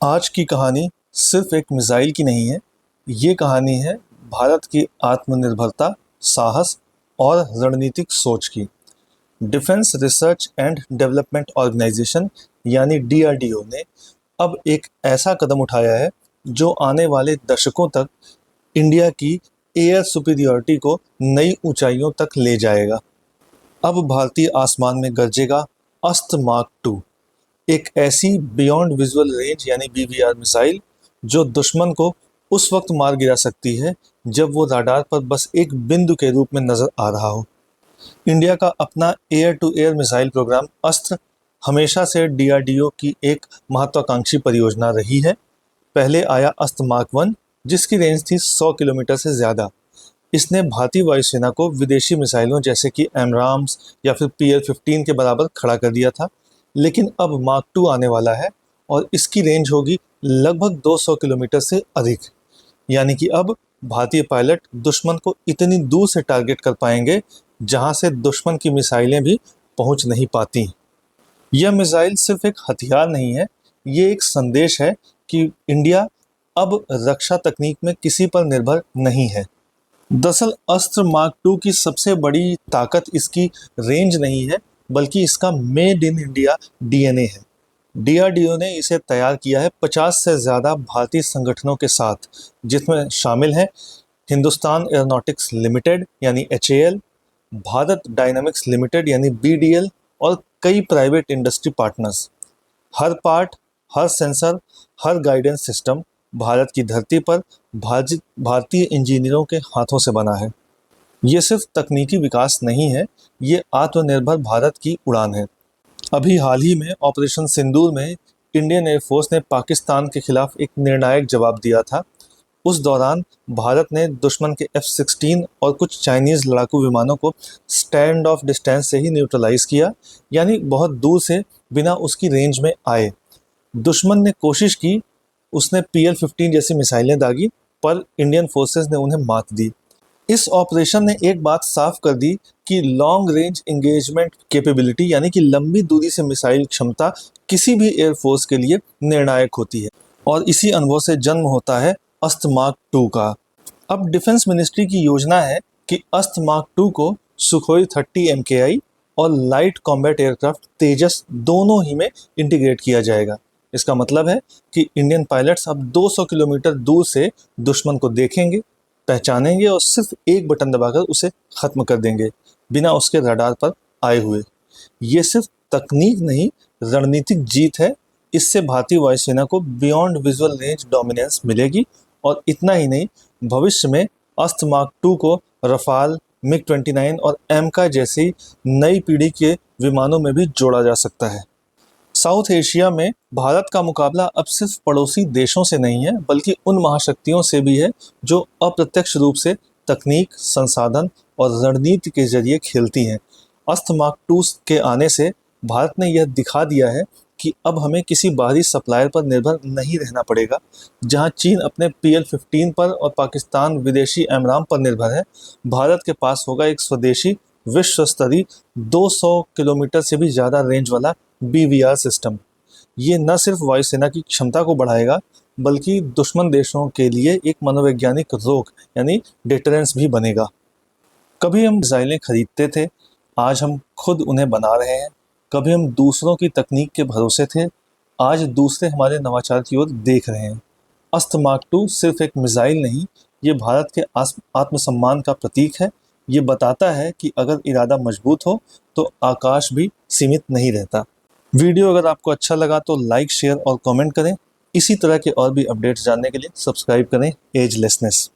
आज की कहानी सिर्फ एक मिसाइल की नहीं है। ये कहानी है भारत की आत्मनिर्भरता, साहस और रणनीतिक सोच की। Defence research and development organisation यानी DRDO ने अब एक ऐसा कदम उठाया है जो आने वाले दशकों तक इंडिया की एयर सुपीरियॉरिटी को नई ऊंचाइयों तक ले जाएगा। अब भारतीय आसमान में गरजेगा अस्त्र मार्क 2, एक ऐसी बियॉन्ड विजुअल रेंज यानी BVR मिसाइल जो दुश्मन को उस वक्त मार गिरा सकती है जब वो राडार पर बस एक बिंदु के रूप में नजर आ रहा हो। इंडिया का अपना air to air missile programme Astra हमेशा से DRDO की एक महत्वाकांक्षी परियोजना रही है। पहले आया अस्त्र मार्क 1 जिसकी रेंज थी 100 किलोमीटर से ज़्यादा। इसने भारतीय वायुसेना को विदेशी मिसाइलों जैसे कि एमराम्स या फिर PL-15 के बराबर खड़ा कर दिया था। लेकिन अब मार्क 2 आने वाला है और इसकी रेंज होगी लगभग 200 किलोमीटर से अधिक। यानी कि अब भारतीय पायलट दुश्मन को इतनी दूर से टारगेट कर पाएंगे जहां से दुश्मन की मिसाइलें भी पहुंच नहीं पाती। यह मिसाइल सिर्फ एक हथियार नहीं है, ये एक संदेश है कि इंडिया अब रक्षा तकनीक में किसी पर निर्भर नहीं है। दरअसल अस्त्र मार्क 2 की सबसे बड़ी ताकत इसकी रेंज नहीं है बल्कि इसका मेड इन इंडिया DNA है। DRDO ने इसे तैयार किया है 50 से ज़्यादा भारतीय संगठनों के साथ, जिसमें शामिल है हिंदुस्तान एरोनॉटिक्स लिमिटेड यानी HAL, भारत डायनामिक्स लिमिटेड यानी BDL और कई प्राइवेट इंडस्ट्री पार्टनर्स। हर पार्ट, हर सेंसर, हर गाइडेंस सिस्टम भारत की धरती पर भारतीय इंजीनियरों के हाथों से बना है। ये सिर्फ तकनीकी विकास नहीं है, ये आत्मनिर्भर भारत की उड़ान है। अभी हाल ही में ऑपरेशन सिंदूर में इंडियन एयरफोर्स ने पाकिस्तान के खिलाफ एक निर्णायक जवाब दिया था। उस दौरान भारत ने दुश्मन के F-16 और कुछ चाइनीज़ लड़ाकू विमानों को स्टैंड ऑफ डिस्टेंस से ही न्यूट्रलाइज किया, यानी बहुत दूर से बिना उसकी रेंज में आए। दुश्मन ने कोशिश की, उसने PL-15 जैसी मिसाइलें दागी, पर इंडियन फोर्सेस ने उन्हें मात दी। इस ऑपरेशन ने एक बात साफ कर दी कि लॉन्ग रेंज एंगेजमेंट कैपेबिलिटी यानी कि लंबी दूरी से मिसाइल क्षमता किसी भी एयरफोर्स के लिए निर्णायक होती है। और इसी अनुभव से जन्म होता है अस्त्र मार्क 2 का। अब डिफेंस मिनिस्ट्री की योजना है कि अस्त्र मार्क 2 को सुखोई 30 MKI और लाइट कॉम्बैट एयरक्राफ्ट तेजस दोनों ही में इंटीग्रेट किया जाएगा। इसका मतलब है कि इंडियन पायलट्स अब 200 किलोमीटर दूर से दुश्मन को देखेंगे, पहचानेंगे और सिर्फ एक बटन दबाकर उसे खत्म कर देंगे बिना उसके रडार पर आए हुए। ये सिर्फ तकनीक नहीं, रणनीतिक जीत है। इससे भारतीय वायुसेना को बियॉन्ड विजुअल रेंज डोमिनेंस मिलेगी और इतना ही नहीं, भविष्य में अस्त्र मार्क 2 को रफाल, MiG-29 और AMCA जैसी नई पीढ़ी के विमानों में भी जोड़ा जा सकता है। साउथ एशिया में भारत का मुकाबला अब सिर्फ पड़ोसी देशों से नहीं है बल्कि उन महाशक्तियों से भी है जो अप्रत्यक्ष रूप से तकनीक, संसाधन और रणनीति के जरिए खेलती हैं। अस्त्र मार्क 2 के आने से भारत ने यह दिखा दिया है कि अब हमें किसी बाहरी सप्लायर पर निर्भर नहीं रहना पड़ेगा। जहां चीन अपने PL-15 पर और पाकिस्तान विदेशी एमराम पर निर्भर है, भारत के पास होगा एक स्वदेशी विश्व स्तरीय 200 किलोमीटर से भी ज़्यादा रेंज वाला BVR सिस्टम। ये न सिर्फ वायुसेना की क्षमता को बढ़ाएगा बल्कि दुश्मन देशों के लिए एक मनोवैज्ञानिक रोक यानी डिटरेंस भी बनेगा। कभी हम मिसाइलें खरीदते थे, आज हम खुद उन्हें बना रहे हैं। कभी हम दूसरों की तकनीक के भरोसे थे, आज दूसरे हमारे नवाचार की ओर देख रहे हैं। अस्त्र मार्क 2 सिर्फ एक मिसाइल नहीं, ये भारत के आत्मसम्मान का प्रतीक है। ये बताता है कि अगर इरादा मजबूत हो तो आकाश भी सीमित नहीं रहता। वीडियो अगर आपको अच्छा लगा तो लाइक, शेयर और कमेंट करें। इसी तरह के और भी अपडेट्स जानने के लिए सब्सक्राइब करें एजलेसनेस।